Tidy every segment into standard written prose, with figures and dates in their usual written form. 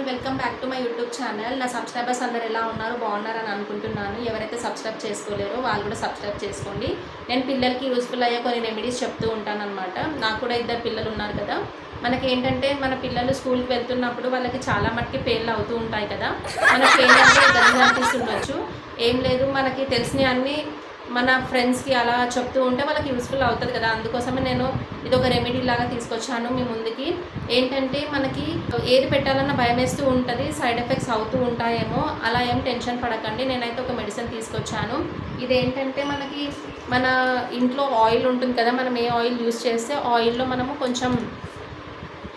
Welcome back to my YouTube channel. నా subscribers అందరు ఎలా ఉన్నారు, బాగున్నారని అనుకుంటున్నాను. ఎవరైతే సబ్స్క్రైబ్ చేసుకోలేరో వాళ్ళు కూడా సబ్స్క్రైబ్ చేసుకోండి. నేను పిల్లలకి యూస్ఫుల్ అయ్యే కొన్ని రెమెడీస్ చెప్తూ ఉంటాను అనమాట. నాకు కూడా 2 పిల్లలు ఉన్నారు కదా. మనకి ఏంటంటే మన పిల్లలు స్కూల్కి వెళ్తున్నప్పుడు వాళ్ళకి చాలా మట్టుకి పెయిన్లు అవుతూ ఉంటాయి కదా. మనకి పెయిన్ అంటే గదిగా అనిపిస్తుండొచ్చు. ఏం లేదు, మనకి తెలిసినవి అన్నీ మన ఫ్రెండ్స్కి అలా చెప్తూ ఉంటే వాళ్ళకి యూస్ఫుల్ అవుతుంది కదా. అందుకోసమే నేను ఇది ఒక రెమెడీ లాగా తీసుకొచ్చాను మీ ముందుకి. ఏంటంటే మనకి ఏది పెట్టాలన్న భయం వేస్తూ ఉంటుంది, సైడ్ ఎఫెక్ట్స్ అవుతూ ఉంటాయేమో. అలా ఏం టెన్షన్ పడకండి. నేనైతే ఒక మెడిసిన్ తీసుకొచ్చాను. ఇదేంటంటే మనకి మన ఇంట్లో ఆయిల్ ఉంటుంది కదా, మనం ఏ ఆయిల్ యూస్ చేస్తే ఆయిల్లో మనము కొంచెం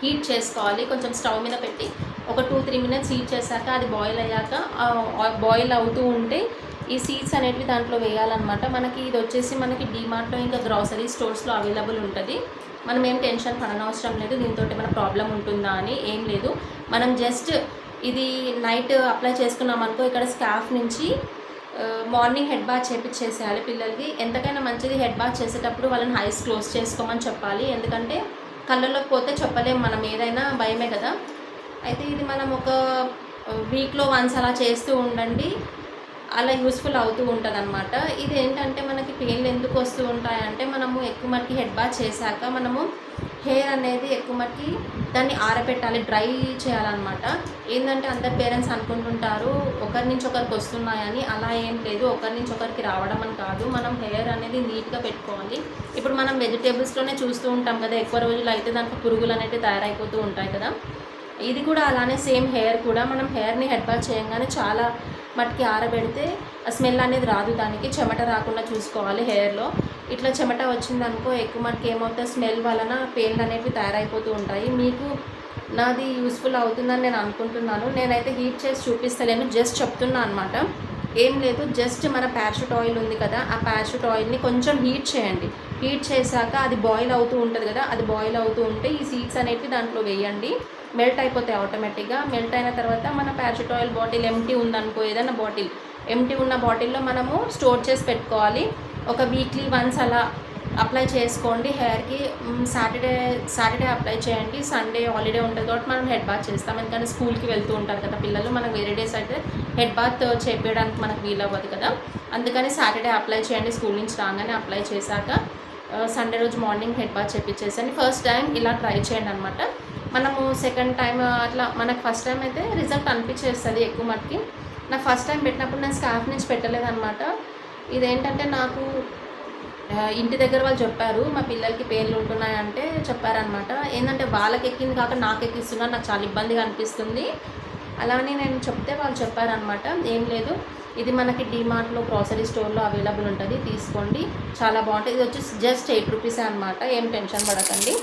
హీట్ చేసుకోవాలి. కొంచెం స్టవ్ మీద పెట్టి ఒక 2-3 మినిట్స్ హీట్ చేశాక అది బాయిల్ అయ్యాక బాయిల్ అవుతూ ఉంటే ఈ సీడ్స్ అనేటివి దాంట్లో వేయాలన్నమాట. మనకి ఇది వచ్చేసి మనకి డీమార్ట్లో ఇంకా గ్రాసరీ స్టోర్స్లో అవైలబుల్ ఉంటుంది. మనం ఏం టెన్షన్ పడనవసరం లేదు, దీంతో ఏమైనా ప్రాబ్లం ఉంటుందా అని. ఏం లేదు, మనం జస్ట్ ఇది నైట్ అప్లై చేసుకున్నాం అనుకో, ఇక్కడ స్కార్ఫ్ నుంచి మార్నింగ్ హెడ్ బాత్ చేసేయాలి పిల్లలకి. ఎంతకైనా మంచిది హెడ్ బాత్ చేసేటప్పుడు వాళ్ళని ఐస్ క్లోజ్ చేసుకోమని చెప్పాలి. ఎందుకంటే కళ్ళలోకి పోతే చెప్పలేము, మనం ఏదైనా భయమే కదా. అయితే ఇది మనం ఒక వీక్లో వన్స్ అలా చేస్తూ ఉండండి, అలా యూస్ఫుల్ అవుతూ ఉంటుంది అనమాట. ఇది ఏంటంటే మనకి పెయిన్లు ఎందుకు వస్తూ ఉంటాయంటే మనము ఎక్కువ మట్టికి హెడ్ బాత్ చేశాక మనము హెయిర్ అనేది ఎక్కువ మట్టికి దాన్ని ఆరబెట్టాలి, డ్రై చేయాలన్నమాట. ఏంటంటే అందరు పేరెంట్స్ అనుకుంటుంటారు ఒకరి నుంచి ఒకరికి వస్తున్నాయని. అలా ఏం లేదు, ఒకరి నుంచి ఒకరికి రావడం అని కాదు. మనం హెయిర్ అనేది నీట్గా పెట్టుకోవాలి. ఇప్పుడు మనం వెజిటేబుల్స్లోనే చూస్తూ ఉంటాం కదా, ఎక్కువ రోజులు అయితే దాంట్లో పురుగులు అనేవి తయారైపోతూ ఉంటాయి కదా. ఇది కూడా అలానే సేమ్. హెయిర్ కూడా మనం హెయిర్ని హెడ్ బాత్ చేయగానే చాలా మట్టికి ఆరబెడితే ఆ స్మెల్ అనేది రాదు, దానికి చెమట రాకుండా చూసుకోవాలి. హెయిర్లో ఇట్లా చెమట వచ్చిందనుకో ఎక్కువ మట్టికి ఏమవుతుంది, స్మెల్ వలన పెయిన్లు అనేవి తయారైపోతూ ఉంటాయి. మీకు నాది యూస్ఫుల్ అవుతుందని నేను అనుకుంటున్నాను. నేనైతే హీట్ చేసి చూపిస్తలేను, జస్ట్ చెప్తున్నా అనమాట. ఏం లేదు, జస్ట్ మన ప్యారాషూట్ ఆయిల్ ఉంది కదా, ఆ ప్యారాషూట్ ఆయిల్ని కొంచెం హీట్ చేయండి. హీట్ చేశాక అది బాయిల్ అవుతూ ఉంటుంది కదా, అది బాయిల్ అవుతూ ఉంటే ఈ సీడ్స్ అనేవి దాంట్లో వేయండి. మెల్ట్ అయిపోతాయి ఆటోమేటిక్గా. మెల్ట్ అయిన తర్వాత మన ప్యారాషూట్ ఆయిల్ బాటిల్ ఎంటీ ఉందనుకో, ఏదైనా బాటిల్ ఎంటీ ఉన్న బాటిల్లో మనము స్టోర్ చేసి పెట్టుకోవాలి. ఒక వీక్లీ వన్స్ అలా అప్లై చేసుకోండి హెయిర్కి. సాటర్డే అప్లై చేయండి. సండే హాలిడే ఉంటుంది కాబట్టి మనం హెడ్ బాత్ చేస్తాం, ఎందుకంటే స్కూల్కి వెళ్తూ ఉంటారు కదా పిల్లలు. మనకు వేరే డేస్ అయితే హెడ్ బాత్ చేపించడానికి మనకు వీలవ్వదు కదా. అందుకని సాటర్డే అప్లై చేయండి. స్కూల్ నుంచి రాగానే అప్లై చేశాక సండే రోజు మార్నింగ్ హెడ్ బాత్ చేపించేసండి. ఫస్ట్ టైం ఇలా ట్రై చేయండి అనమాట. మనము సెకండ్ టైం అట్లా మనకు ఫస్ట్ టైం అయితే రిజల్ట్ అనిపించేస్తుంది ఎక్కువ మట్టుకి. నాకు ఫస్ట్ టైం పెట్టినప్పుడు నేను స్కార్ఫ్ నుంచి పెట్టలేదన్నమాట. ఇదేంటంటే నాకు ఇంటి దగ్గర వాళ్ళు చెప్పారు, మా పిల్లలకి పెయిన్లు ఉంటున్నాయంటే చెప్పారనమాట. ఏంటంటే వాళ్ళకి ఎక్కింది కాక నాకు ఎక్కిస్తున్నారు, నాకు చాలా ఇబ్బందిగా అనిపిస్తుంది. అలానే నేను చెప్తే వాళ్ళు చెప్పారనమాట. ఏం లేదు, ఇది మనకి డీమార్ట్లో గ్రాసరీ స్టోర్లో అవైలబుల్ ఉంటుంది, తీసుకోండి, చాలా బాగుంటుంది. ఇది వచ్చి జస్ట్ 8 రూపీసే అనమాట. ఏం టెన్షన్ పడకండి.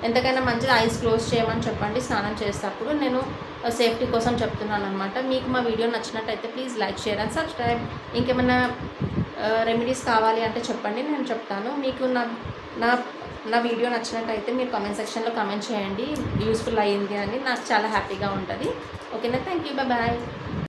ఎంతకైనా మంచిది ఐస్ క్లోజ్ చేయమని చెప్పండి స్నానం చేసేటప్పుడు. నేను సేఫ్టీ కోసం చెప్తున్నాను అనమాట. మీకు మా వీడియో నచ్చినట్టయితే please like, share and subscribe. ఇంకేమైనా రెమెడీస్ కావాలి అంటే చెప్పండి, నేను చెప్తాను. మీకు నా వీడియో నచ్చినట్టయితే మీరు కామెంట్ సెక్షన్లో కామెంట్ చేయండి యూస్ఫుల్ అయ్యింది అని. నాకు చాలా హ్యాపీగా ఉంటుంది. ఓకేనా, థ్యాంక్ యూ, బాయ్.